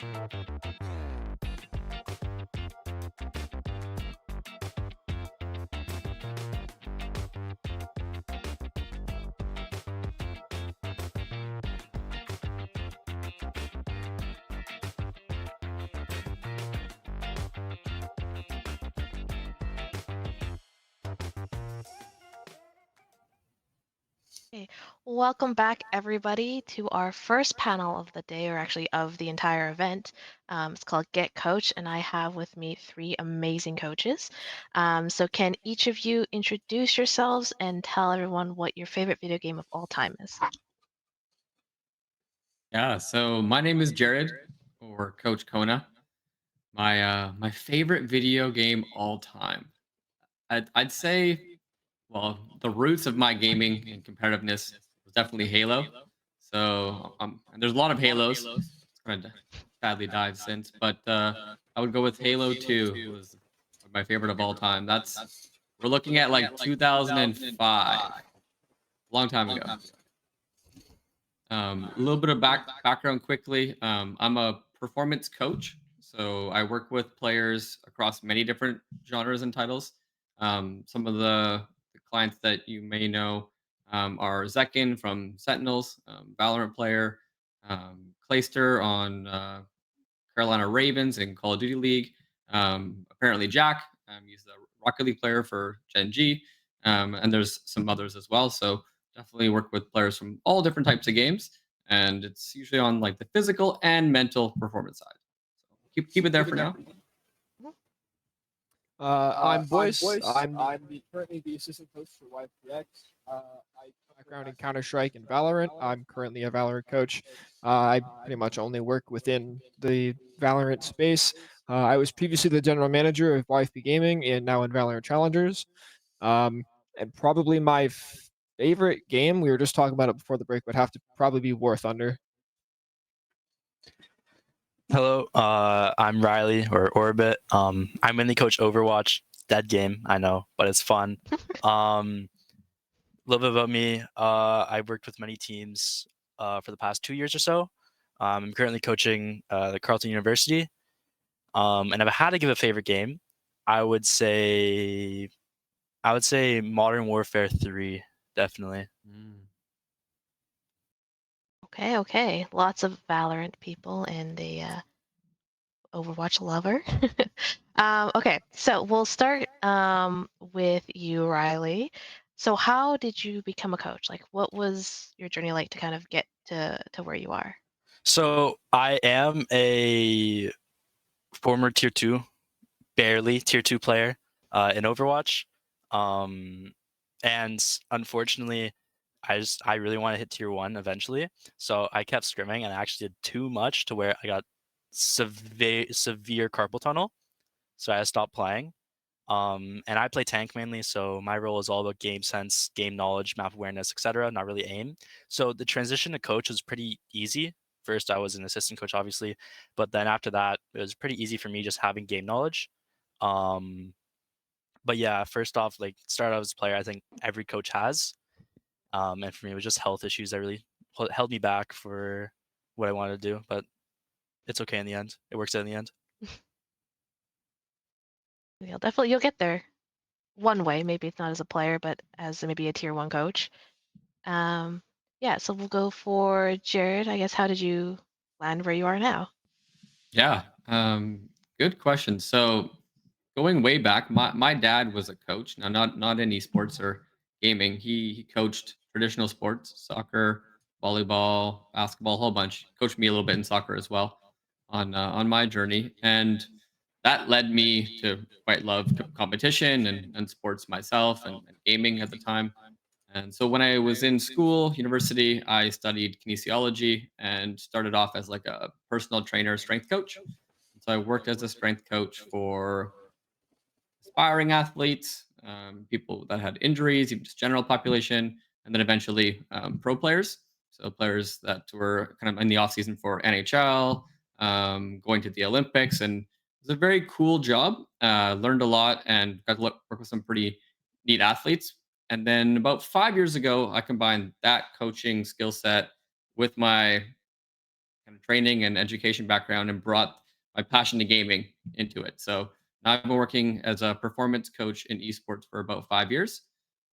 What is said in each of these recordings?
Okay. Welcome back, everybody, to our first panel of the day, or actually of the entire event. It's called Get Coach, and I have with me three amazing coaches. So, can each of you introduce yourselves and tell everyone what your favorite video game of all time is? Yeah, so my name is Jerrad, or Coach Kona. My favorite video game all time. I'd say, well, the roots of my gaming and competitiveness was definitely Halo. So and there's a lot of Halos. It's kind of sadly died since, but I would go with Halo 2 was my favorite of all time. We're looking at like 2005, a long time ago. A little bit of background quickly. I'm a performance coach, so I work with players across many different genres and titles. Some of the clients that you may know are Zekin from Sentinels, Valorant player, Clayster on Carolina Ravens and Call of Duty League. Apparently Jack, he's the Rocket League player for Gen G, and there's some others as well. So definitely work with players from all different types of games, and it's usually on like the physical and mental performance side. So keep it there for now. Mhm. I'm Boyce. Currently the assistant coach for YPX. I have a background in Counter Strike and Valorant. I'm currently a Valorant coach. I pretty much only work within the Valorant space. I was previously the general manager of YFP Gaming and now in Valorant Challengers. Um, and probably my favorite game, we were just talking about it before the break, would have to probably be War Thunder. Hello, I'm Riley or Orbit. I mainly coach Overwatch. Dead game, I know, but it's fun. A little bit about me. I've worked with many teams for the past 2 years or so. I'm currently coaching the Carleton University. And if I had to give a favorite game, I would say Modern Warfare 3, definitely. Okay. Lots of Valorant people and the Overwatch lover. Okay, so we'll start with you, Riley. So, how did you become a coach? Like, what was your journey like to kind of get to where you are? So I am a former tier 2, barely tier 2 player in Overwatch. And unfortunately, I really want to hit tier 1 eventually. So I kept scrimming and I actually did too much to where I got severe carpal tunnel. So I stopped playing. And I play tank mainly, so my role is all about game sense, game knowledge, map awareness, etc., not really aim. So the transition to coach was pretty easy. First, I was an assistant coach, obviously, but then after that, it was pretty easy for me just having game knowledge. Um, but yeah, first off, like start out as a player, I think every coach has. And for me, it was just health issues that really held me back for what I wanted to do. But it's okay in the end. It works out in the end. You'll get there one way. Maybe it's not as a player, but as maybe a tier 1 coach. Um, yeah, so we'll go for Jared. I guess how did you land where you are now? Yeah, good question. So going way back, my dad was a coach. Now, not any sports or gaming. He coached traditional sports, soccer, volleyball, basketball, a whole bunch. Coached me a little bit in soccer as well on my journey, and that led me to quite love competition and sports myself and gaming at the time. And so when I was in school, university, I studied kinesiology and started off as like a personal trainer, strength coach. So I worked as a strength coach for aspiring athletes, people that had injuries, even just general population, and then eventually pro players. So players that were kind of in the off season for NHL, going to the Olympics, and it was a very cool job. Learned a lot and got to work with some pretty neat athletes. And then about 5 years ago, I combined that coaching skill set with my kind of training and education background and brought my passion to gaming into it. So now I've been working as a performance coach in esports for about 5 years,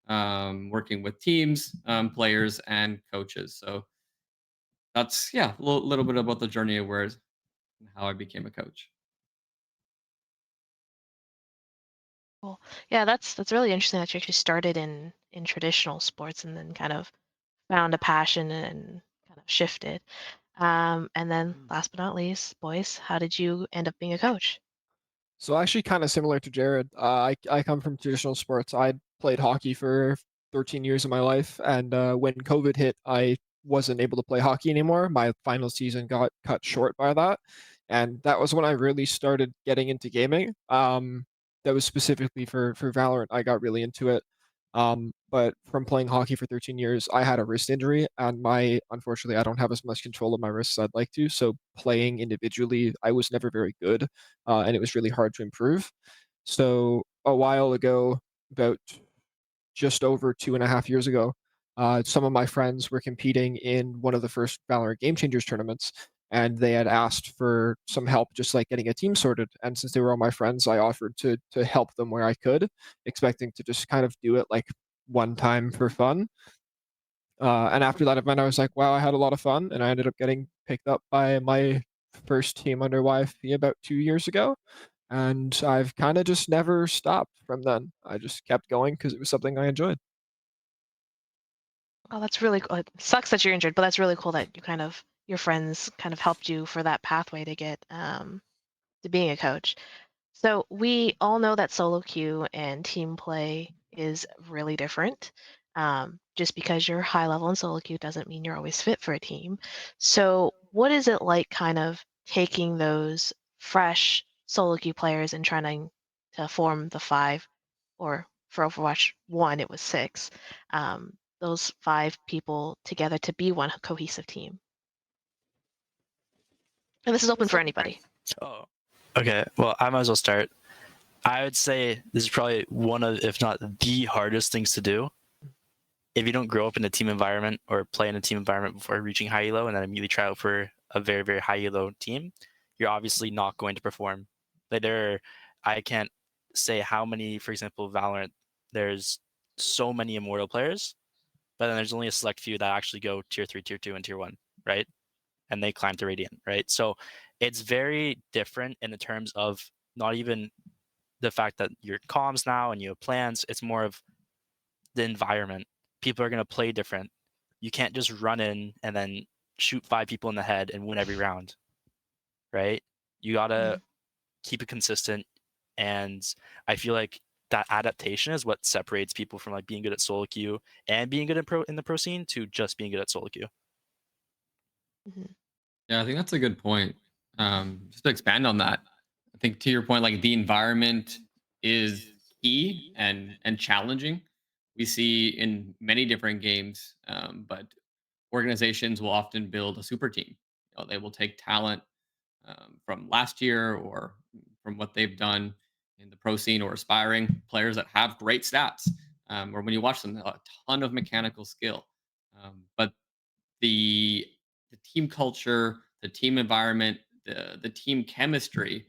working with teams, players, and coaches. So that's yeah, a little bit about the journey of where and how I became a coach. Cool. Yeah, that's really interesting that you actually started in traditional sports and then kind of found a passion and kind of shifted. And then last but not least, Boyce, how did you end up being a coach? So actually kind of similar to Jerrad. I come from traditional sports. I played hockey for 13 years of my life, and when COVID hit, I wasn't able to play hockey anymore. My final season got cut short by that, and that was when I really started getting into gaming. That was specifically for Valorant. I got really into it. But from playing hockey for 13 years, I had a wrist injury, and my unfortunately, I don't have as much control of my wrists as I'd like to. So playing individually, I was never very good, and it was really hard to improve. So a while ago, about just over 2.5 years ago, some of my friends were competing in one of the first Valorant Game Changers tournaments, and they had asked for some help, just like getting a team sorted. And since they were all my friends, I offered to help them where I could, expecting to just kind of do it like one time for fun. And after that event, I was like, wow, I had a lot of fun, and I ended up getting picked up by my first team under YFP about 2 years ago. And I've kind of just never stopped from then. I just kept going because it was something I enjoyed. Oh, that's really cool. It sucks that you're injured, but that's really cool that you kind of your friends kind of helped you for that pathway to get to being a coach. So we all know that solo queue and team play is really different. Just because you're high level in solo queue doesn't mean you're always fit for a team. So what is it like kind of taking those fresh solo queue players and trying to form the five, or for Overwatch 1, it was six, those five people together to be one cohesive team? And this is open for anybody. Oh, okay. Well, I might as well start. I would say this is probably one of, if not the hardest things to do. If you don't grow up in a team environment or play in a team environment before reaching high elo and then immediately try out for a very, very high elo team, you're obviously not going to perform. Like I can't say how many, for example, Valorant, there's so many immortal players, but then there's only a select few that actually go tier 3, tier 2, and tier 1, right? And they climb to Radiant, right? So it's very different in the terms of not even the fact that you're comms now and you have plans. It's more of the environment. People are going to play different. You can't just run in and then shoot 5 people in the head and win every round, right? You got to keep it consistent. And I feel like that adaptation is what separates people from like being good at solo queue and being good in the pro scene to just being good at solo queue. Mhm. Yeah, I think that's a good point. Just to expand on that, I think to your point, like the environment is key and challenging. We see in many different games, but organizations will often build a super team. They will take talent from last year or from what they've done in the pro scene or aspiring players that have great stats, or when you watch them, a ton of mechanical skill. But the the team culture, the team environment, the team chemistry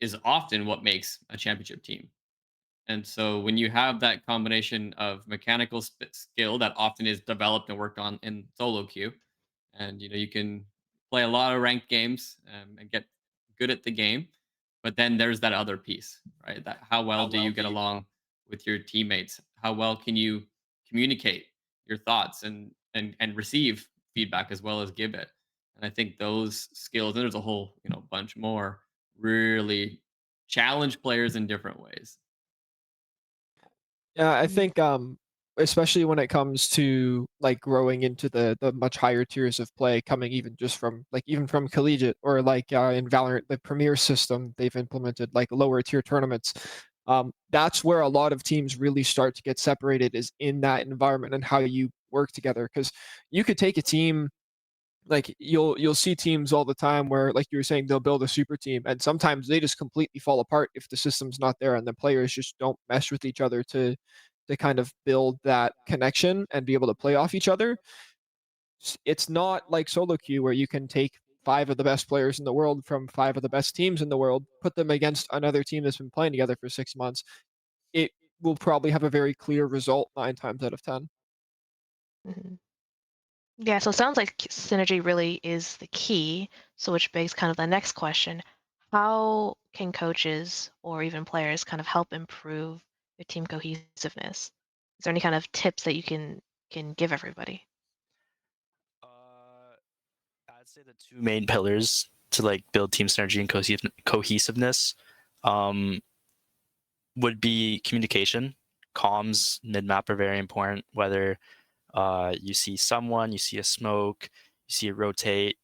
is often what makes a championship team. And so when you have that combination of mechanical skill that often is developed and worked on in solo queue, and you can play a lot of ranked games and get good at the game, but then there's that other piece, right? That how well do you get along with your teammates? How well can you communicate your thoughts and receive feedback as well as give it? And I think those skills, and there's a whole bunch more, really challenge players in different ways. Yeah, I Mhm. think especially when it comes to like growing into the much higher tiers of play, coming even from collegiate or like in Valorant, the premier system they've implemented like lower tier tournaments. That's where a lot of teams really start to get separated, is in that environment and how you work together. Because you could take a team, like you'll see teams all the time where, like you were saying, they'll build a super team and sometimes they just completely fall apart if the system's not there and the players just don't mesh with each other to kind of build that connection and be able to play off each other. It's not like solo queue where you can take 5 of the best players in the world from 5 of the best teams in the world, put them against another team that's been playing together for 6 months, it will probably have a very clear result 9 times out of 10. Mhm. Yeah, so it sounds like synergy really is the key. So which begs kind of the next question. How can coaches or even players kind of help improve your team cohesiveness? Is there any kind of tips that you can give everybody? I'd say the two main pillars to like build team synergy and cohesiveness would be communication. Comms, mid-map are very important, whether you see someone, you see a smoke, you see it rotate,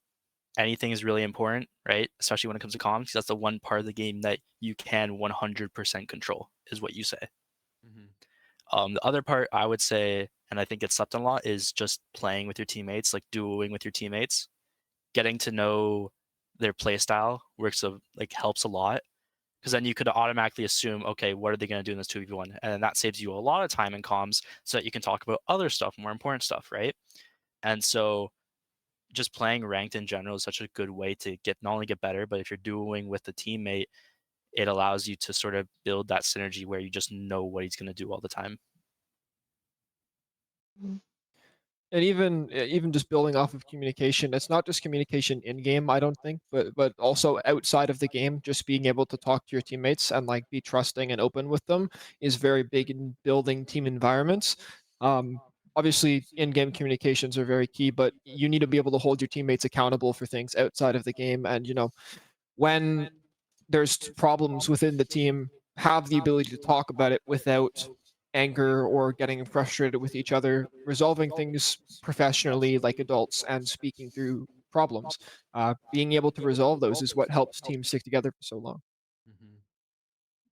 anything is really important, right? Especially when it comes to comms, because that's the one part of the game that you can 100% control, is what you say. The other part I would say, and I think it's slept on a lot, is just playing with your teammates, like duoing with your teammates. Getting to know their play style helps a lot, because then you could automatically assume, okay, what are they going to do in this 2v1? And then that saves you a lot of time in comms so that you can talk about other stuff, more important stuff, right? And so just playing ranked in general is such a good way to not only get better, but if you're dueling with a teammate, it allows you to sort of build that synergy where you just know what he's going to do all the time. Mhm. And even just building off of communication, it's not just communication in game, I don't think, but also outside of the game, just being able to talk to your teammates and like be trusting and open with them is very big in building team environments. Obviously, in-game communications are very key, but you need to be able to hold your teammates accountable for things outside of the game. And when there's problems within the team, have the ability to talk about it without anger or getting frustrated with each other, resolving things professionally like adults and speaking through problems. Being able to resolve those is what helps teams stick together for so long.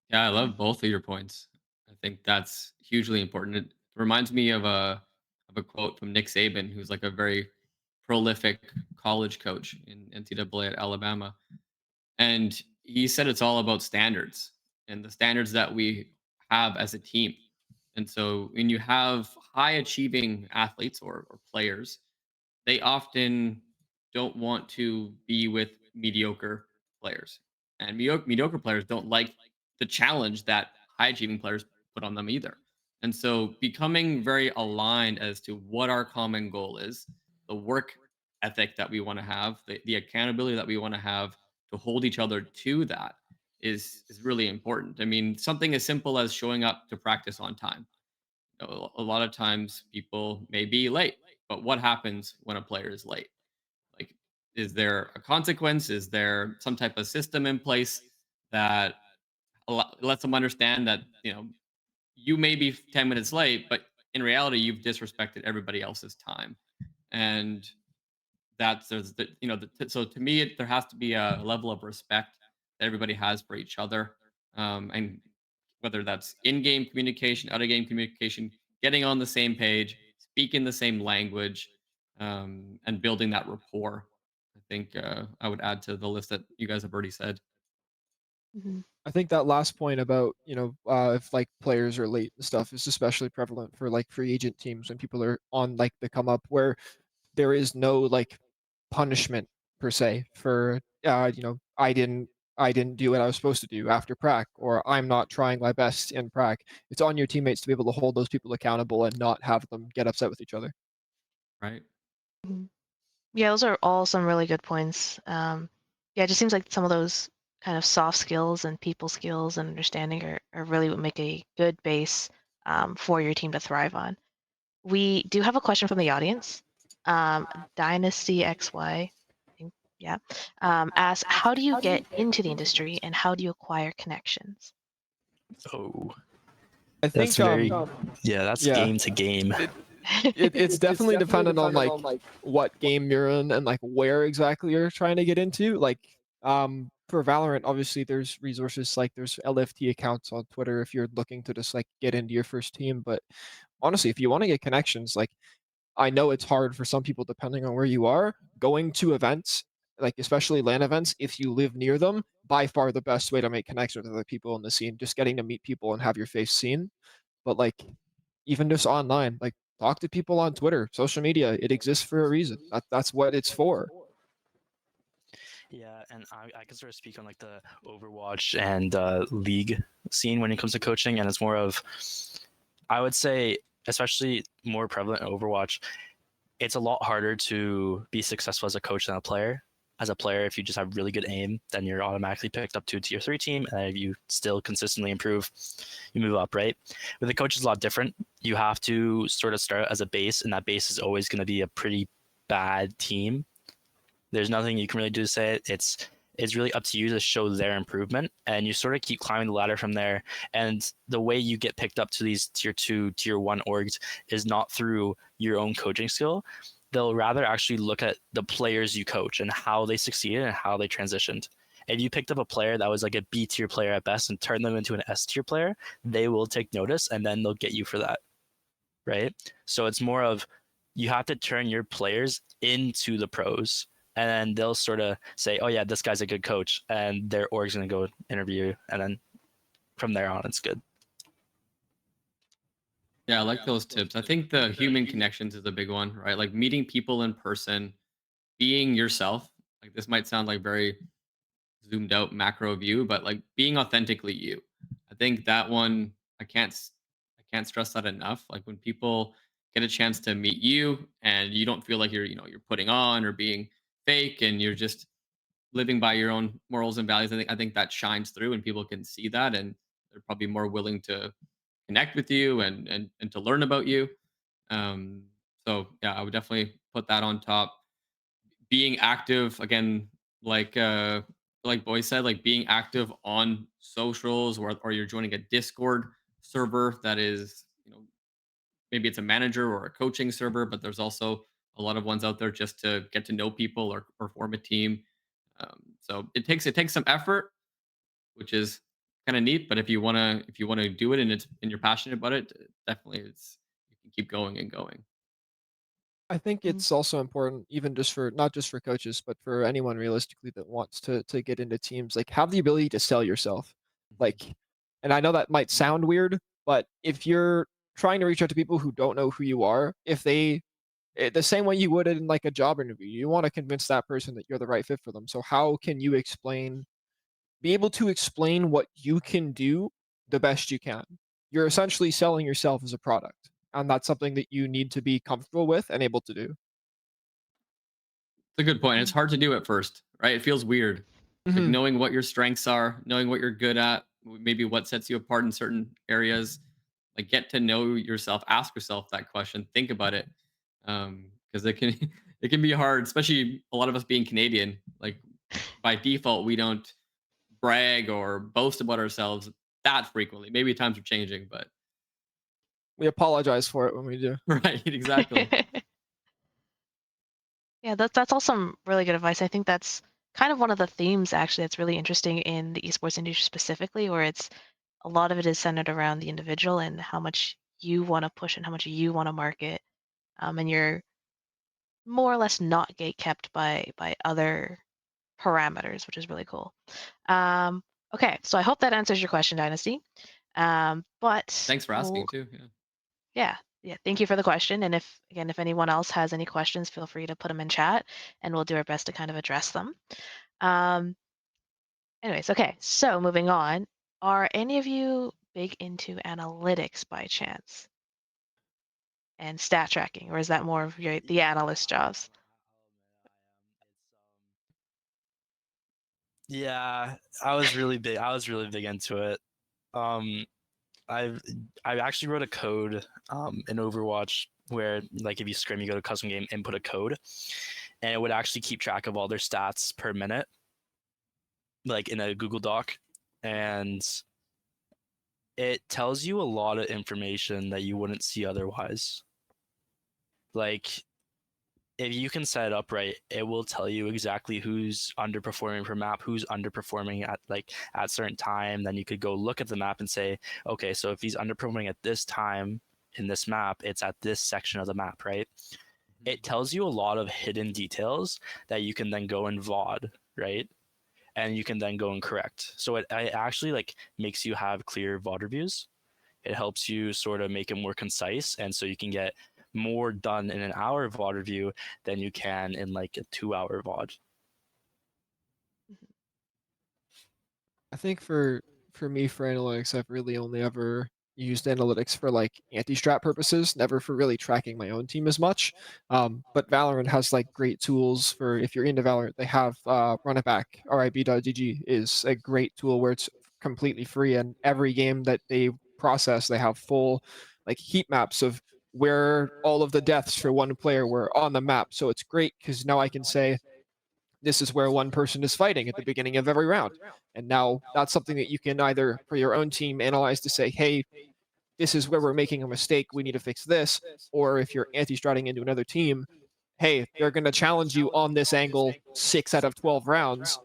Yeah, I love both of your points. I think that's hugely important. It reminds me of a quote from Nick Saban, who's like a very prolific college coach in NCAA at Alabama. And he said it's all about standards and the standards that we have as a team. And so when you have high achieving athletes or players, they often don't want to be with mediocre players. And mediocre players don't like the challenge that high achieving players put on them either. And so becoming very aligned as to what our common goal is, the work ethic that we want to have, the accountability that we want to have to hold each other to that is really important. I mean, something as simple as showing up to practice on time. A lot of times people may be late, but what happens when a player is late? Like, is there a consequence? Is there some type of system in place that lets them understand that you may be 10 minutes late, but in reality you've disrespected everybody else's time? And that's there's the so to me there has to be a level of respect that everybody has for each other, and whether that's in-game communication, out-of-game communication, getting on the same page, speaking the same language, and building that rapport. I think I would add to the list that you guys have already said. Mhm. I think that last point about, if like players are late and stuff is especially prevalent for like free agent teams when people are on like the come up where there is no like punishment per se for I didn't do what I was supposed to do after prac, or I'm not trying my best in prac. It's on your teammates to be able to hold those people accountable and not have them get upset with each other. Right. Mhm. Yeah, those are all some really good points. Yeah, it just seems like some of those kind of soft skills and people skills and understanding are really what make a good base for your team to thrive on. We do have a question from the audience. Dynasty XY, think, yeah, asks, how do you get into the industry and how do you acquire connections? Oh, I that's think very that's yeah, game to game. it's definitely dependent on like what game you're in and like where exactly you're trying to get into. Like for Valorant, obviously there's resources like there's LFT accounts on Twitter if you're looking to just like get into your first team. But honestly, if you want to get connections, like I know it's hard for some people depending on where you are. Going to events, like especially LAN events, if you live near them, by far the best way to make connections with other people in the scene. Just getting to meet people and have your face seen. But like even just online, like talk to people on Twitter, social media. It exists for a reason. That's what it's for. Yeah, and I can sort of speak on like the Overwatch and League scene when it comes to coaching, and it's more of, I would say, especially more prevalent in Overwatch, it's a lot harder to be successful as a coach than a player. As a player, if you just have really good aim, then you're automatically picked up to a tier 3 team, and if you still consistently improve, you move up, right? With the coach, it's a lot different. You have to sort of start as a base, and that base is always going to be a pretty bad team. There's nothing you can really do to say it. It's really up to you to show their improvement, and you sort of keep climbing the ladder from there. And the way you get picked up to these tier 2, tier 1 orgs is not through your own coaching skill. They'll rather actually look at the players you coach and how they succeeded and how they transitioned. If you picked up a player that was like a B tier player at best and turned them into an S tier player, they will take notice and then they'll get you for that, right? So it's more of, you have to turn your players into the pros, and then they'll sort of say, oh yeah, this guy's a good coach, and their org's going to go interview, and then from there on, it's good. Yeah, I like those tips. I think the human connections is a big one, right? Like meeting people in person, being yourself. Like this might sound like very zoomed out macro view, but like being authentically you. I think that one I can't stress that enough. Like when people get a chance to meet you and you don't feel like you're putting on or being fake and you're just living by your own morals and values. I think that shines through and people can see that and they're probably more willing to connect with you and to learn about you. Um, so yeah, I would definitely put that on top. Being active again, like Boyce said, like being active on socials or you're joining a Discord server that is, maybe it's a manager or a coaching server, but there's also a lot of ones out there just to get to know people or form a team. So it takes some effort, which is kind of neat. But if you wanna do it and you're passionate about it, definitely you can keep going and going. I think Mm. it's also important, even just for not just for coaches, but for anyone realistically that wants to get into teams, like have the ability to sell yourself. Mhm. Like, and I know that might sound weird, but if you're trying to reach out to people who don't know who you are, if they the same way you would in like a job interview, you want to convince that person that you're the right fit for them. So how can you be able to explain what you can do the best you can? You're essentially selling yourself as a product, and that's something that you need to be comfortable with and able to do. It's a good point. It's Mm. hard to do at first, right? It feels weird. Like Mhm. knowing what your strengths are, knowing what you're good at, maybe what sets you apart in certain areas. Like get to know yourself, ask yourself that question, think about it. Because it can it can be hard, especially a lot of us being Canadian. Like by default, we don't brag or boast about ourselves that frequently. Maybe times are changing, but We apologize for it when we do. right, exactly. Yeah, that's all some really good advice. I think that's kind of one of the themes actually that's really interesting in the esports industry specifically, where it's a lot of it is centered around the individual and how much you want to push and how much you want to market. And you're more or less not gate kept by other parameters, which is really cool. Um, okay, so I hope that answers your question, Dynasty. But Thanks for asking too. Yeah. yeah, yeah, thank you for the question. And if anyone else has any questions, feel free to put them in chat, and we'll do our best to kind of address them. Um, anyways, okay, so moving on. Are any of you big into analytics by chance and stat tracking, or is that more of the analyst jobs? Yeah, I was really big. I was really big into it. Um, I've I actually wrote a code in Overwatch where, like, if you scrim, you go to custom game, input a code, and it would actually keep track of all their stats per minute, like in a Google Doc, and it tells you a lot of information that you wouldn't see otherwise. Like, if you can set it up right, it will tell you exactly who's underperforming per map, who's underperforming at certain time. Then you could go look at the map and say, okay, so if he's underperforming at this time in this map, it's at this section of the map, right? It tells you a lot of hidden details that you can then go and VOD, right? And you can then go and correct. So it actually like makes you have clear VOD reviews. It helps you sort of make it more concise, and so you can get more done in an hour VOD review than you can in like a 2-hour VOD. I think for me for analytics, I've really only ever used analytics for like anti-strat purposes, never for really tracking my own team as much. But Valorant has like great tools for if you're into Valorant. They have Run It Back, rib.gg is a great tool where it's completely free, and every game that they process, they have full like heat maps of where all of the deaths for one player were on the map. So it's great because now I can say this is where one person is fighting at the beginning of every round. And now that's something that you can either for your own team analyze to say, hey, this is where we're making a mistake. We need to fix this. Or if you're anti-stratting into another team, hey, they're going to challenge you on this angle 6 out of 12 rounds.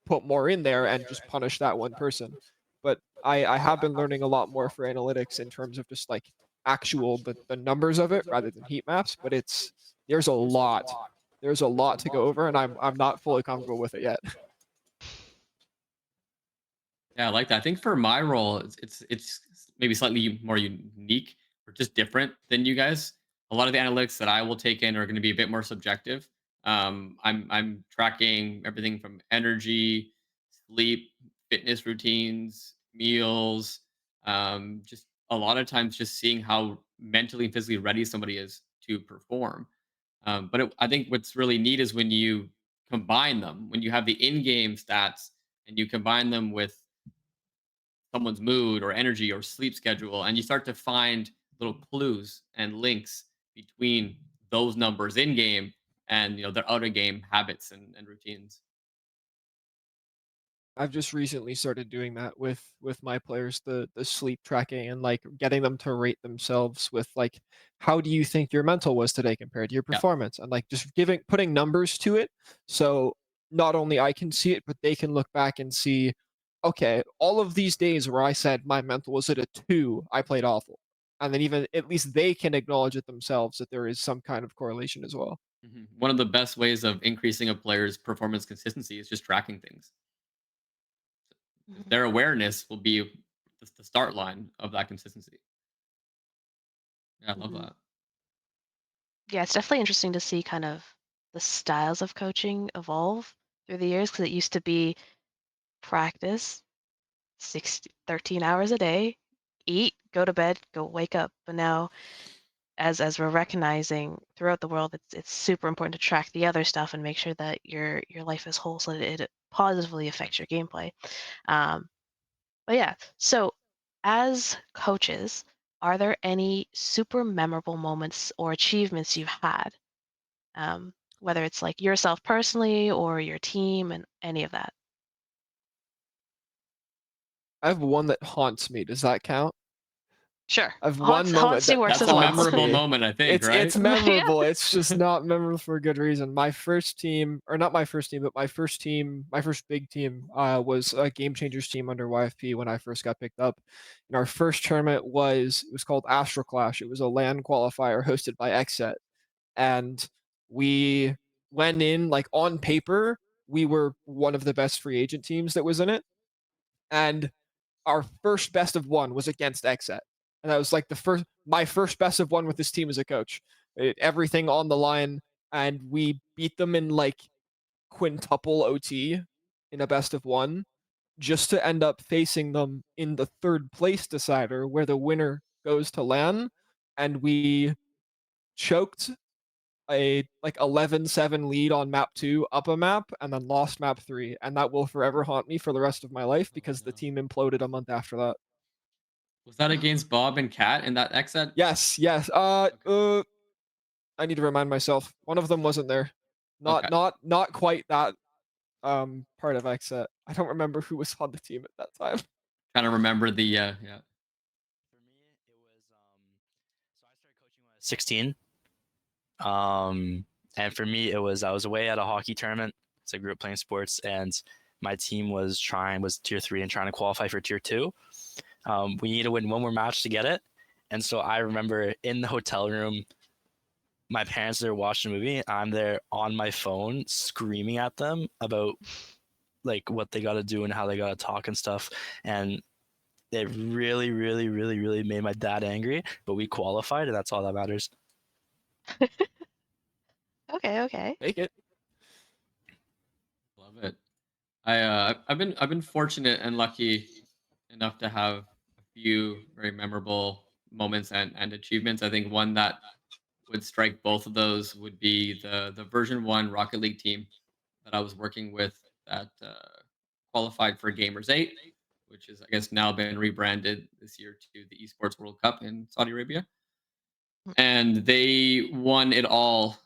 Put more in there and just punish that one person. But I have been learning a lot more for analytics in terms of just like actual the numbers of it rather than heat maps. But there's a lot. There's a lot to go over, and I'm not fully comfortable with it yet. Yeah, I like that. I think for my role, it's maybe slightly more unique or just different than you guys. A lot of the analytics that I will take in are going to be a bit more subjective. I'm tracking everything from energy, sleep, fitness routines, meals. Just a lot of times, just seeing how mentally and physically ready somebody is to perform. I think what's really neat is when you combine them, when you have the in-game stats and you combine them with someone's mood or energy or sleep schedule, and you start to find little clues and links between those numbers in game and their out of game habits and routines. I've just recently started doing that with my players, the sleep tracking and like getting them to rate themselves with like how do you think your mental was today compared to your Yeah. performance, and like just putting numbers to it, so not only I can see it but they can look back and see, okay, all of these days where I said my mental was at a 2, I played awful. And then even at least they can acknowledge it themselves that there is some kind of correlation as well. One of the best ways of increasing a player's performance consistency is just tracking things. Mhm. Their awareness will be the start line of that consistency. Yeah, I love Mhm. that. Yeah, it's definitely interesting to see kind of the styles of coaching evolve through the years because it used to be practice 13 hours a day, eat, go to bed, go wake up. But now, as we're recognizing throughout the world, it's super important to track the other stuff and make sure that your life is whole so that it positively affects your gameplay. Um, but yeah, so as coaches, are there any super memorable moments or achievements you've had? Whether it's like yourself personally or your team and any of that. I have one that haunts me. Does that count? Sure. I've one moment Honesty that works That's as a well. haunts memorable me. moment, I think, It's right? Yeah. memorable. It's just not memorable for a good reason. My first team, or not my first team, but my first team, my first big team, was a Game Changers team under YFP when I first got picked up. And our first tournament was called Astro Clash. It was a LAN qualifier hosted by XSET, and we went in like on paper we were one of the best free agent teams that was in it, and our first best of one was against XSET. And that was like my first best of one with this team as a coach. Everything on the line, and we beat them in like quintuple OT in a best of one, just to end up facing them in the third place decider where the winner goes to LAN, and we choked a like 11-7 lead on map 2 up a map and then lost map 3, and that will forever haunt me for the rest of my life Oh because the no. team imploded a month after that. Was that against Bob and Kat in that exit? Yes. Okay. I need to remind myself. One of them wasn't there. Okay. Not quite that part of XSET. I don't remember who was on the team at that time. Trying to remember the yeah. For me, it was so I started coaching when I was 16. And for me, it was I was away at a hockey tournament. So I grew up playing sports, and my team was tier 3 and trying to qualify for tier 2. We need to win one more match to get it. And so I remember in the hotel room, my parents are watching a movie. I'm there on my phone screaming at them about like what they got to do and how they got to talk and stuff. And it really, really, really, really made my dad angry. But we qualified, and that's all that matters. Okay. Take it. Love it. I've been fortunate and lucky enough to have a few very memorable moments and achievements. I think one that would strike both of those would be the version 1 Rocket League team that I was working with that qualified for Gamers 8, which is I guess now been rebranded this year to the Esports World Cup in Saudi Arabia. And they won it all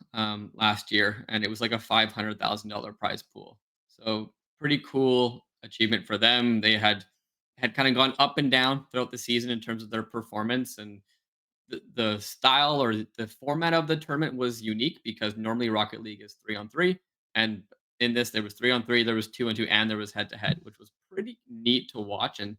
last year, and it was like a $500,000 prize pool. So pretty cool achievement for them. They had kind of gone up and down throughout the season in terms of their performance, and the style or the format of the tournament was unique because normally Rocket League is 3-on-3, and in this there was 3-on-3, there was 2-on-2, and there was head to head, which was pretty neat to watch, and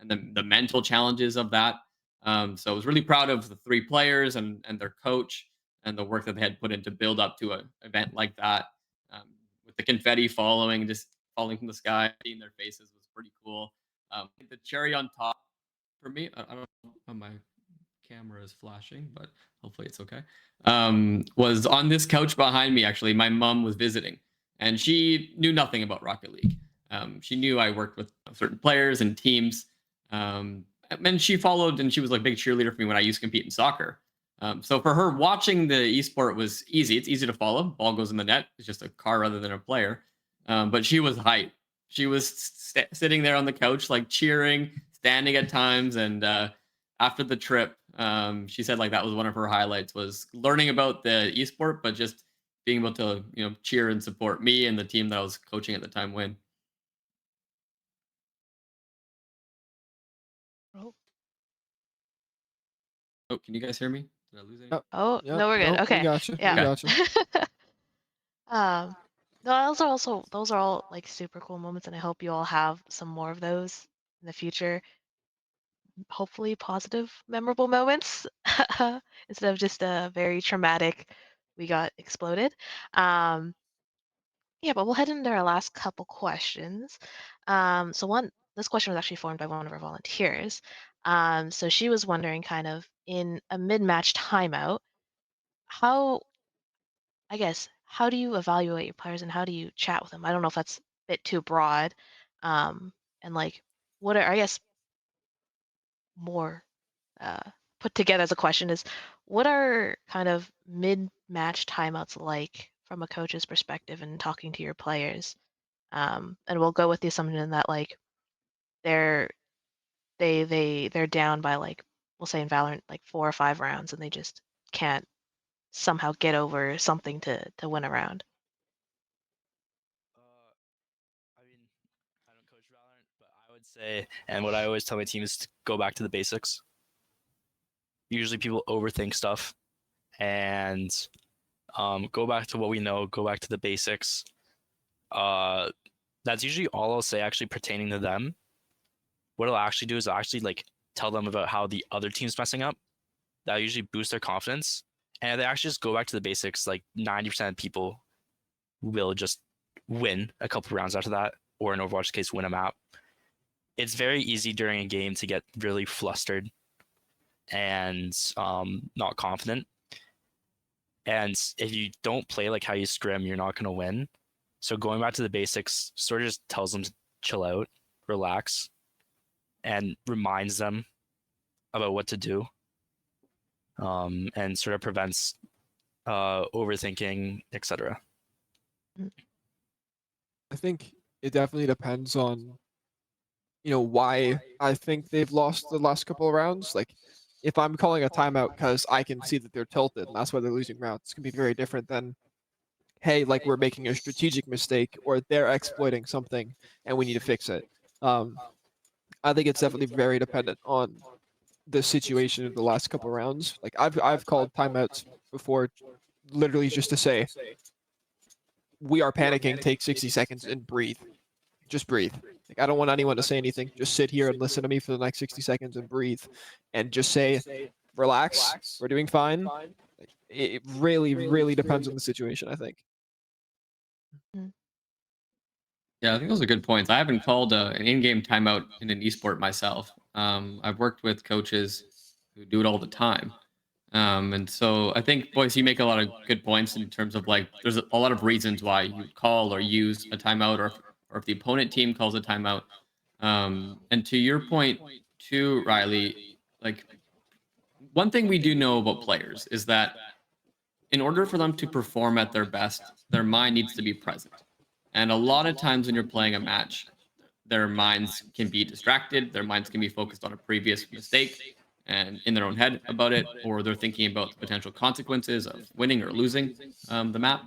the mental challenges of that. So I was really proud of the three players and their coach and the work that they had put in to build up to an event like that. Um, with the confetti just falling from the sky, seeing their faces was pretty cool. The cherry on top for me, I don't know how my camera is flashing, but hopefully it's okay. Was on this couch behind me. Actually, my mom was visiting, and she knew nothing about Rocket League. She knew I worked with certain players and teams, and she followed, and she was like a big cheerleader for me when I used to compete in soccer. So for her, watching the esport was easy. It's easy to follow. Ball goes in the net. It's just a car rather than a player. But she was hyped. She was sitting there on the couch, like cheering, standing at times, and after the trip, she said like that was one of her highlights was learning about the esport, but just being able to cheer and support me and the team that I was coaching at the time win. Oh, Oh, can you guys hear me? Did I lose any? oh Yep, no, we're good. nope, we Okay. got you. Yeah. We got you. No, those are all like super cool moments, and I hope you all have some more of those in the future. Hopefully, positive, memorable moments instead of just a very traumatic. We got exploded. Um, yeah, but we'll head into our last couple questions. This question was actually formed by one of our volunteers. So she was wondering, kind of in a mid-match timeout, how I guess, how do you evaluate your players and how do you chat with them? I don't know if that's a bit too broad. And like, what are, I guess, more put together as a question is what are kind of mid-match timeouts like from a coach's perspective and talking to your players? And we'll go with the assumption that like they're they're down by like we'll say in Valorant like 4 or 5 rounds and they just can't somehow get over something to win a round. I mean, I don't coach Valorant, but I would say, and what I always tell my team is to go back to the basics. Usually people overthink stuff, and go back to what we know, go back to the basics. That's usually all I'll say actually pertaining to them. What I'll actually do is I'll actually like tell them about how the other team's messing up. That usually boosts their confidence. And if they actually just go back to the basics, like 90% of people will just win a couple rounds after that, or in Overwatch case, win a map. It's very easy during a game to get really flustered and not confident. And if you don't play like how you scrim, you're not going to win. So going back to the basics sort of just tells them to chill out, relax, and reminds them about what to do, and sort of prevents overthinking, etc. I think it definitely depends on, why I think they've lost the last couple of rounds. Like, if I'm calling a timeout because I can see that they're tilted and that's why they're losing rounds, it's gonna be very different than, hey, like we're making a strategic mistake or they're exploiting something and we need to fix it. I think it's definitely very dependent on the situation of the last couple of rounds. Like I've called timeouts before, literally just to say, we are panicking, take 60 seconds and breathe. Just breathe. Like I don't want anyone to say anything. Just sit here and listen to me for the next 60 seconds and breathe, and just say, relax. We're doing fine. Like, it really, really depends on the situation, I think. Mm. Yeah, I think those are good points. I haven't called an in-game timeout in an esport myself. I've worked with coaches who do it all the time. And so I think, Boyce, you make a lot of good points in terms of like there's a lot of reasons why you call or use a timeout, or or if the opponent team calls a timeout. And to your point too, Riley, like one thing we do know about players is that in order for them to perform at their best, their mind needs to be present. And a lot of times when you're playing a match, their minds can be distracted. Their minds can be focused on a previous mistake and in their own head about it, or they're thinking about the potential consequences of winning or losing the map.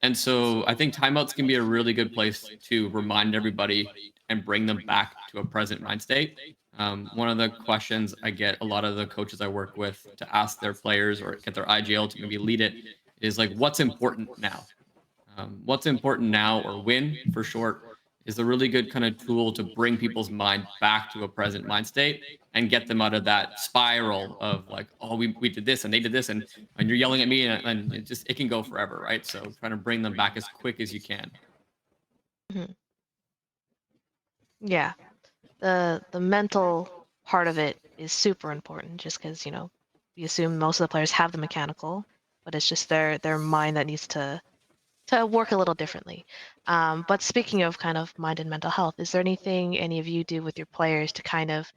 And so I think timeouts can be a really good place to remind everybody and bring them back to a present mind state. One of the questions I get a lot of the coaches I work with to ask their players or get their IGL to maybe lead it is like, what's important now? What's important now, or win for short, is a really good kind of tool to bring people's mind back to a present mind state and get them out of that spiral of like, oh, we did this and they did this and you're yelling at me and it can go forever, right? So trying to bring them back as quick as you can. Mhm. Yeah, the mental part of it is super important, just because we assume most of the players have the mechanical, but it's just their mind that needs to work a little differently. But speaking of kind of mind and mental health, is there anything any of you do with your players to kind of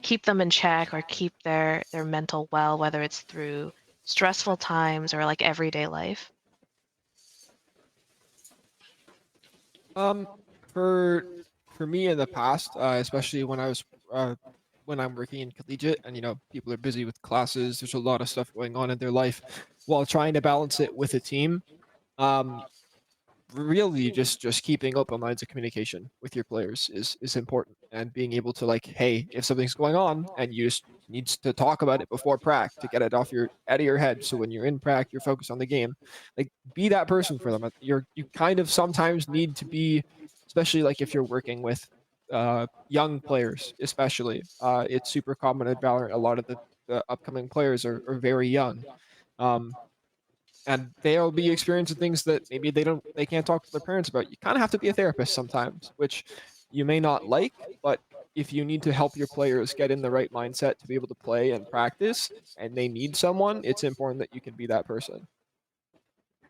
keep them in check or keep their mental well, whether it's through stressful times or like everyday life? For me in the past, especially when I was when I'm working in collegiate, and people are busy with classes. There's a lot of stuff going on in their life, while trying to balance it with a team. Um, Really, just keeping open lines of communication with your players is important, and being able to, like, hey, if something's going on and you just needs to talk about it before prac to get it out of your head, so when you're in prac you're focused on the game. Like, be that person for them. You kind of sometimes need to be, especially like if you're working with young players, especially. It's super common at Valorant. A lot of the upcoming players are very young. um, and they'll be experiencing things that maybe they can't talk to their parents about. You kind of have to be a therapist sometimes, which you may not like, but if you need to help your players get in the right mindset to be able to play and practice, and they need someone, it's important that you can be that person. I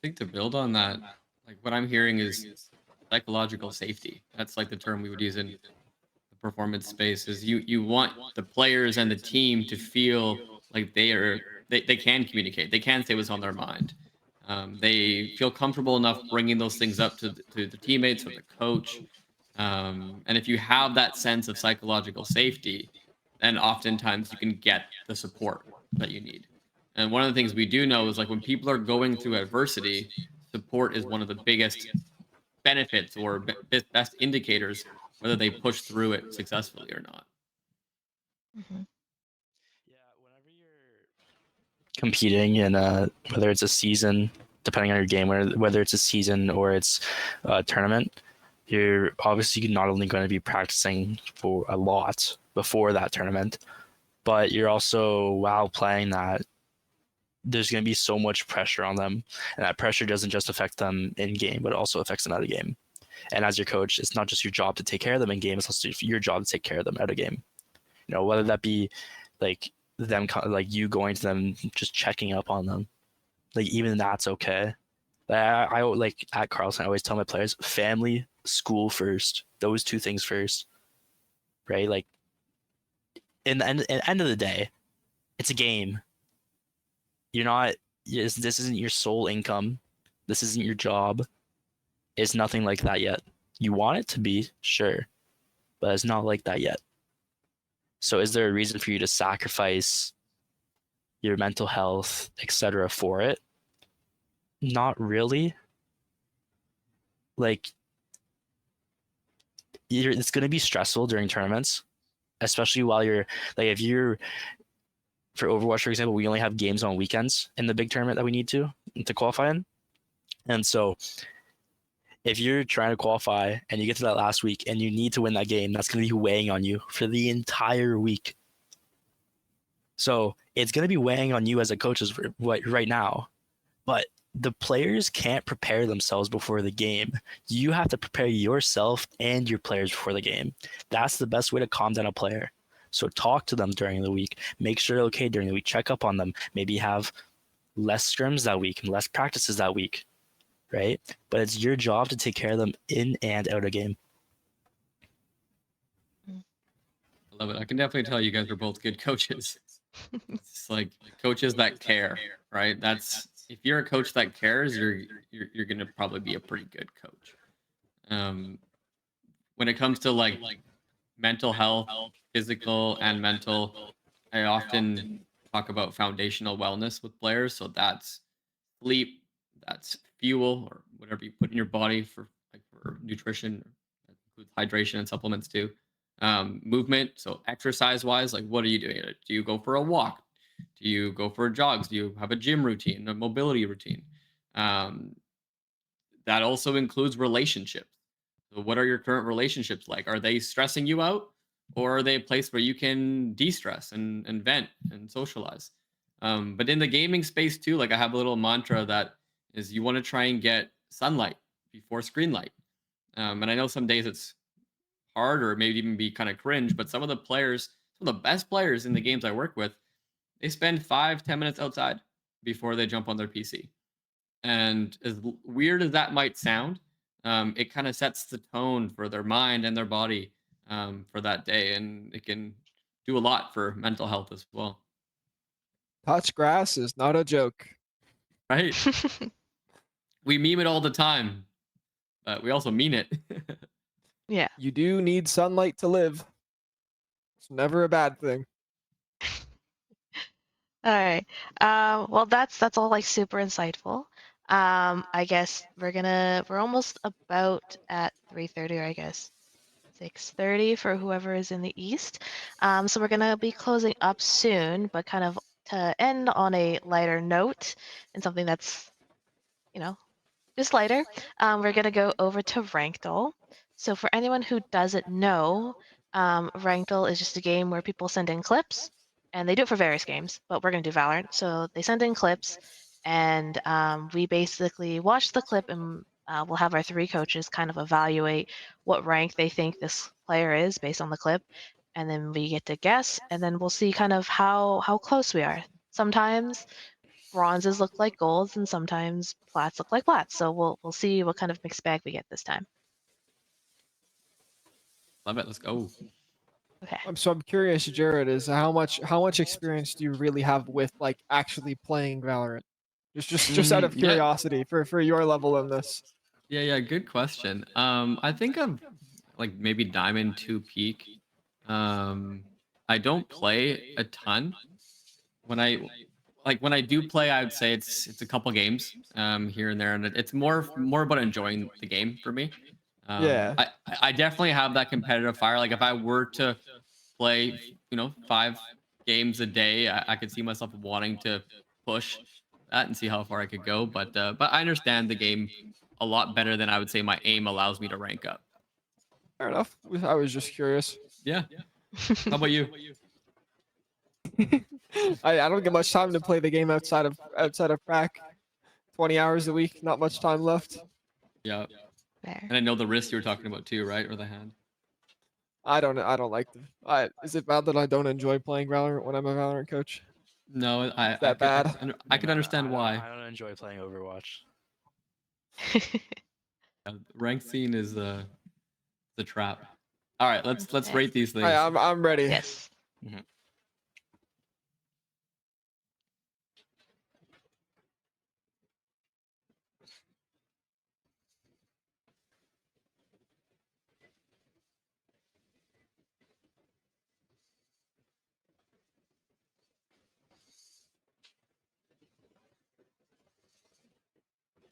think to build on that, like what I'm hearing is psychological safety. That's like the term we would use in the performance space. Is you want the players and the team to feel like they can communicate. They can say what's on their mind. They feel comfortable enough bringing those things up to the teammates or the coach. And if you have that sense of psychological safety, then oftentimes you can get the support that you need. And one of the things we do know is like when people are going through adversity, support is one of the biggest benefits or best indicators whether they push through it successfully or not. Mhm. Yeah, whenever you're competing in whether it's a season, depending on your game, whether it's a season or it's a tournament, you're obviously not only going to be practicing for a lot before that tournament, but you're also, while playing that, there's going to be so much pressure on them, and that pressure doesn't just affect them in game, but it also affects them out of game. And as your coach, it's not just your job to take care of them in game; it's also your job to take care of them out of game. Whether that be like them, like you going to them, just checking up on them, like even that's okay. I like at Carlson, I always tell my players, family, school first, those two things first, right? Like in the end of the day, it's a game. You're not. This isn't your sole income. This isn't your job. It's nothing like that yet. You want it to be, sure, but it's not like that yet. So is there a reason for you to sacrifice your mental health, etc. for it? Not really. Like, it's going to be stressful during tournaments, especially while you're like, if you're, for Overwatch, for example, we only have games on weekends in the big tournament that we need to qualify in. And so if you're trying to qualify and you get to that last week and you need to win that game, that's going to be weighing on you for the entire week. So it's going to be weighing on you as a coach right now. But the players can't prepare themselves before the game. You have to prepare yourself and your players before the game. That's the best way to calm down a player. So talk to them during the week. Make sure they're okay during the week. Check up on them. Maybe have less scrims that week and less practices that week, right? But it's your job to take care of them in and out of game. I love it. I can definitely tell you guys are both good coaches. It's like coaches that care, right? That's if you're a coach that cares, you're gonna probably be a pretty good coach. When it comes to like mental health, physical and mental, I often talk about foundational wellness with players. So that's sleep, that's fuel, or whatever you put in your body for nutrition. That includes hydration and supplements too. Movement, so exercise wise, like what are you doing? Do you go for a walk? Do you go for jogs? Do you have a gym routine, a mobility routine? Um, that also includes relationships. So what are your current relationships like? Are they stressing you out, or are they a place where you can de-stress and vent and socialize? But in the gaming space too, like I have a little mantra that is you want to try and get sunlight before screen light. And I know some days it's hard or maybe even be kind of cringe, but some of the players, some of the best players in the games I work with, they spend 5-10 minutes outside before they jump on their PC. And as weird as that might sound, it kind of sets the tone for their mind and their body for that day, and it can do a lot for mental health as well. Touch grass is not a joke. Right? We meme it all the time, but we also mean it. Yeah. You do need sunlight to live. It's never a bad thing. All right. Well, that's all like super insightful. I guess we're almost about at 3:30, or I guess 6:30 for whoever is in the east. So we're gonna be closing up soon, but kind of to end on a lighter note and something that's, you know, just lighter. We're gonna go over to Rankdle. So for anyone who doesn't know, Rankdle is just a game where people send in clips, and they do it for various games, but we're gonna do Valorant. So they send in clips, and we basically watch the clip, and we'll have our three coaches kind of evaluate what rank they think this player is based on the clip, and then we get to guess, and then we'll see kind of how close we are. Sometimes bronzes look like golds, and sometimes plats look like plats. So we'll see what kind of mixed bag we get this time. Love it. Let's go. Okay. So I'm curious, Jerrad, is how much experience do you really have with like actually playing Valorant? Just out of Yeah. curiosity for your level in this. Yeah, good question. I think I'm like maybe Diamond 2 peak. I don't play a ton. When I do play, I would say it's a couple games here and there, and it's more about enjoying the game for me. Yeah. I definitely have that competitive fire. Like if I were to play, 5 games a day, I could see myself wanting to push that and see how far I could go. But I understand the game a lot better than I would say my aim allows me to rank up. Fair enough. I was just curious. Yeah. How about you? I don't get much time to play the game outside of prac. 20 hours a week, not much time left. Yeah. There. And I know the wrist you were talking about too, right? Or the hand. I don't like the. Is it bad that I don't enjoy playing Valorant when I'm a Valorant coach? No, That bad? I can understand why. I don't enjoy playing Overwatch. Rank scene is the trap. All right, let's Okay. rate these things. I'm ready. Yes.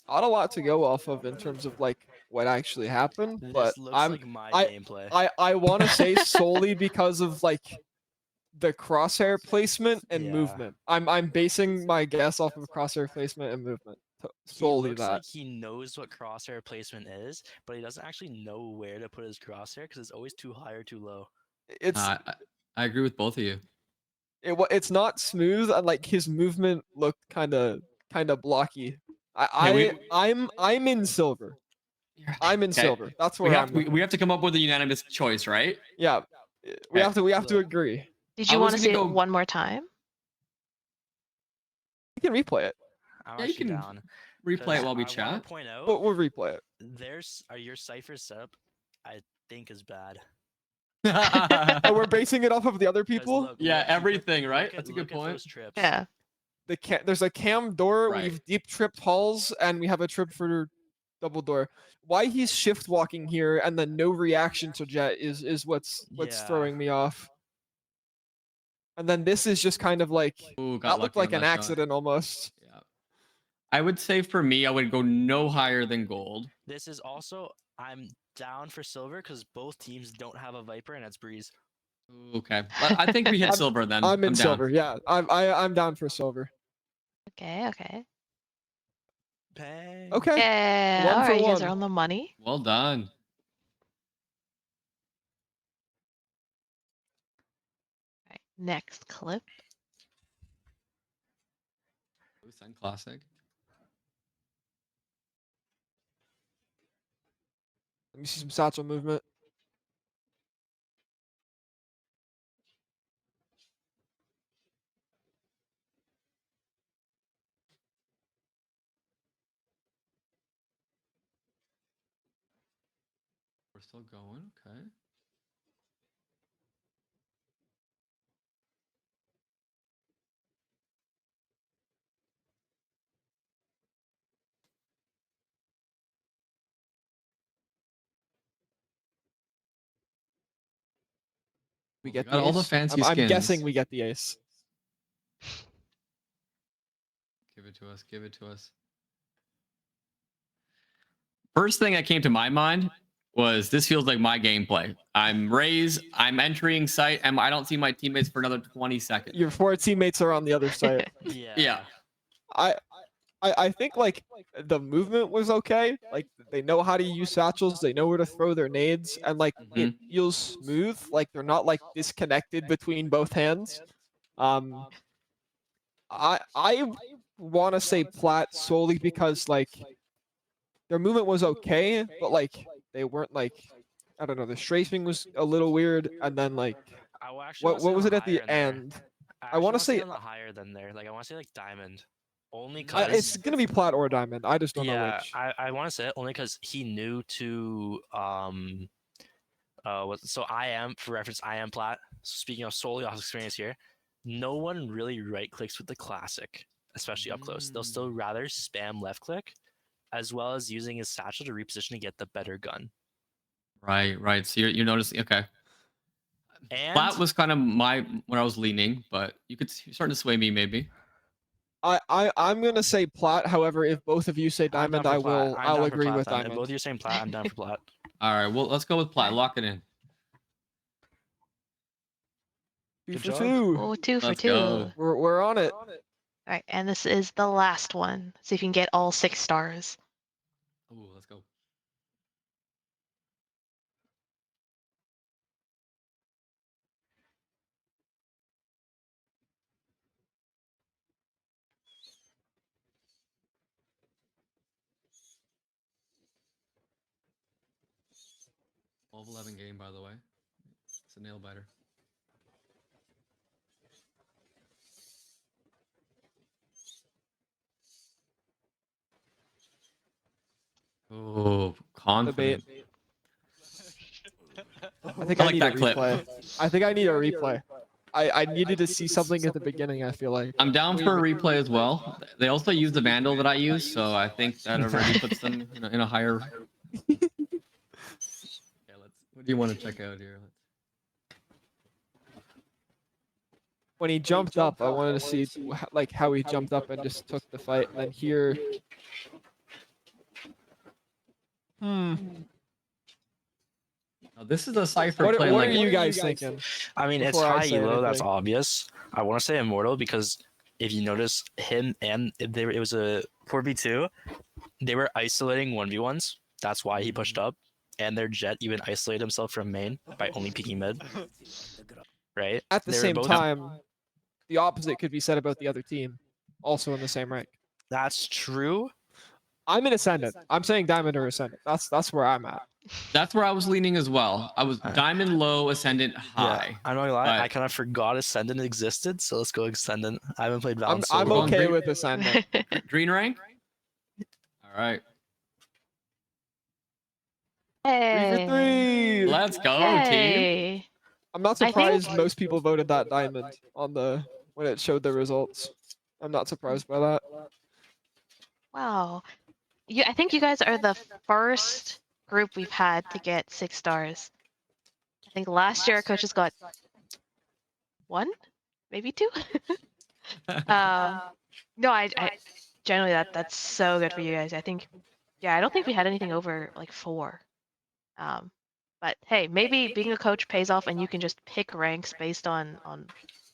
Not a lot to go off of in terms of like what actually happened, but This looks like my gameplay. I want to say solely because of like the crosshair placement and Yeah. movement. I'm basing my guess off of crosshair placement and movement. Solely He looks that. like he knows what crosshair placement is, but he doesn't actually know where to put his crosshair because it's always too high or too low. It's I agree with both of you. it's not smooth, and like his movement looked kind of blocky. I'm in silver. I'm in Okay. silver. That's where we have to come up with a unanimous choice, right? Yeah, we have to agree. Did I you was want to gonna say go- it one more time? You can replay it. I'm Yeah, you actually can- down. replay it while we I chat. want to point out, But we'll replay it. your cipher setup, I think is bad. Oh, we're basing it off of the other 'Cause people. look, Yeah, look, everything, look right? at- That's a good look at point. those trips. Yeah. There's a cam door. Right. We've deep tripped halls, and we have a trip for double door. Why he's shift walking here and then no reaction to jet is what's Yeah. throwing me off. And then this is just kind of like Ooh, got that looked lucky like on an that shot. accident almost. Yeah. I would say for me, I would go no higher than gold. This is also, I'm down for silver because both teams don't have a Viper and it's Breeze. Ooh, okay. I think we hit silver then. I'm in down. silver. Yeah, I'm down for silver. Okay. Okay. Bang. Okay. Yeah. One All for right. You guys one. are on the money. Well done. All right. Next clip. Sun classic. Let me see some satchel movement. We're still going. Okay. We Well, get got the all the ace. fancy I'm skins. guessing we get the ace. Give it to us. Give it to us. First thing that came to my mind was this feels like my gameplay. I'm Raze. I'm entering site, and I don't see my teammates for another 20 seconds. Your 4 teammates are on the other side. Yeah. Yeah. I think like the movement was okay. Like they know how to use satchels, they know where to throw their nades, and like it feels smooth. Like they're not like disconnected between both hands. I want to say plat solely because like their movement was okay, but like they weren't like I don't know. The strafing was a little weird, and then like I will actually what wanna say was on it at the higher in there. end? I I actually wanna wanna say say- on the higher than there. Like I want to say like diamond, only because It's gonna be plat or diamond. I just don't know yeah, which. I want to say it only because he knew to so I am for reference I am plat. Speaking of solely off experience here, no one really right clicks with the classic, especially up close. They'll still rather spam left click, as well as using his satchel to reposition to get the better gun. Right. So you're noticing. Okay. And Plat was kind of when I was leaning, but you're starting to sway me maybe. I'm gonna say plat. However, if both of you say I'm down diamond, for plat. I'm I'll down for agree plat with then. If diamond. both of you are saying plat, I'm down for plat. All right. Well, let's go with plat. Lock it in. 2 Good for job. 2. Oh, 2 for Let's 2. go. We're on it. All right. And this is the last one. See if you can get all 6 stars. Ooh, let's go. All 11 game, by the way. It's a nail biter. Oh, confident. I think I I, like need that a clip. replay. I think I need a replay. I needed to see something at the beginning. I feel like I'm down for a replay as well. They also use the Vandal that I use, so I think that already puts them in a higher. Okay, what do you want to check out here? when he jumped up, I wanted to see like how he jumped up and just took the fight. And then here, Now, this is a cipher what playing are like. you guys thinking? I mean, it's Before I high say elo. That's anything. obvious. I want to say immortal because if you notice him and it was a 4v2, they were isolating 1v1s. That's why he pushed up, and their jet even isolated himself from main by only peeking mid. Right. At the They were same both- time, the opposite could be said about the other team, also in the same rank. That's true. I'm in ascendant. I'm saying diamond or ascendant. That's where I'm at. That's where I was leaning as well. I was diamond low, ascendant high. Yeah, I'm not gonna lie. but- I kind of forgot Ascendant existed, so let's go Ascendant. I haven't played Valorant. I'm we're going okay green. with ascendant. Green rank? All right. 3 Hey. for 3. Let's go, team. Hey. I'm not I think- surprised most people voted that diamond on the when it showed the results. I'm not surprised by that. Wow. I think you guys are the first group we've had to get 6 stars. I think last year our coaches got 1, maybe 2. No, I generally that's so good for you guys. I think, yeah, I don't think we had anything over like 4. But hey, maybe being a coach pays off, and you can just pick ranks based on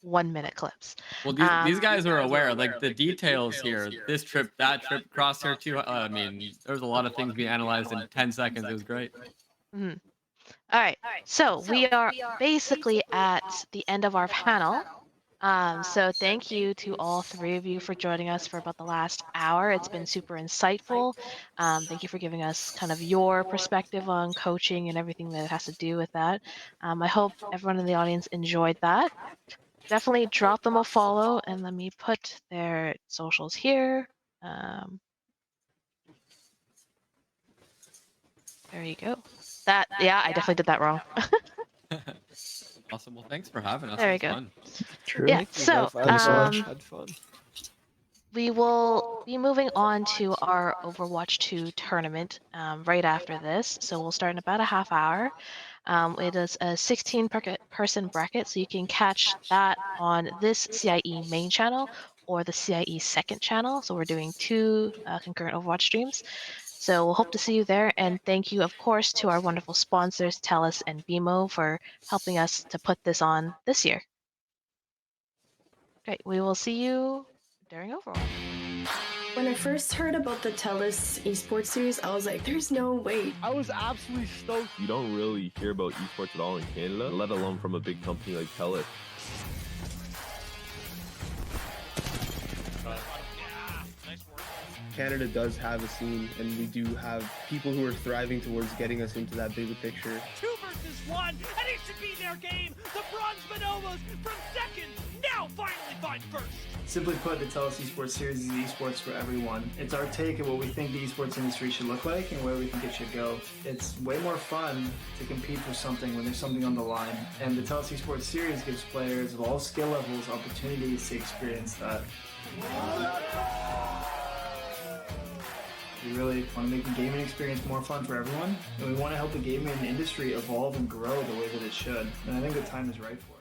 1-minute clips. Well, these guys are aware, like the details here, this trip, that trip, crosshair too. I mean, there's a lot of things we analyzed in 10 seconds. It was great. Mhm. All right, so we are basically at the end of our panel. So thank you to all 3 of you for joining us for about the last hour. It's been super insightful. Thank you for giving us kind of your perspective on coaching and everything that has to do with that. I hope everyone in the audience enjoyed that. Definitely drop them a follow, and let me put their socials here. There you go. Yeah, I definitely did that wrong. Awesome. Well, thanks for having us. There It we was go. fun. True. Yeah, Thank you, so guys. Had so much. Had fun. we will be moving on to our Overwatch 2 tournament right after this. So we'll start in about a half hour. It is a 16-person bracket, so you can catch that on this CIE main channel or the CIE second channel. So we're doing 2 concurrent Overwatch streams. So we'll hope to see you there. And thank you, of course, to our wonderful sponsors, TELUS and BMO, for helping us to put this on this year. Great. We will see you during Overwatch. When I first heard about the TELUS esports series, I was like, there's no way. I was absolutely stoked. You don't really hear about esports at all in Canada, let alone from a big company like TELUS. Canada does have a scene, and we do have people who are thriving towards getting us into that bigger picture. 2 versus 1, and it should be their game. The Bronze Bonobos from second, now finally find first. Simply put, the TELUS Esports Series is esports for everyone. It's our take of what we think the esports industry should look like and where we think it should go. It's way more fun to compete for something when there's something on the line. And the TELUS Esports Series gives players of all skill levels opportunities to experience that. We really want to make the gaming experience more fun for everyone, and we want to help the gaming industry evolve and grow the way that it should. And I think the time is right for it.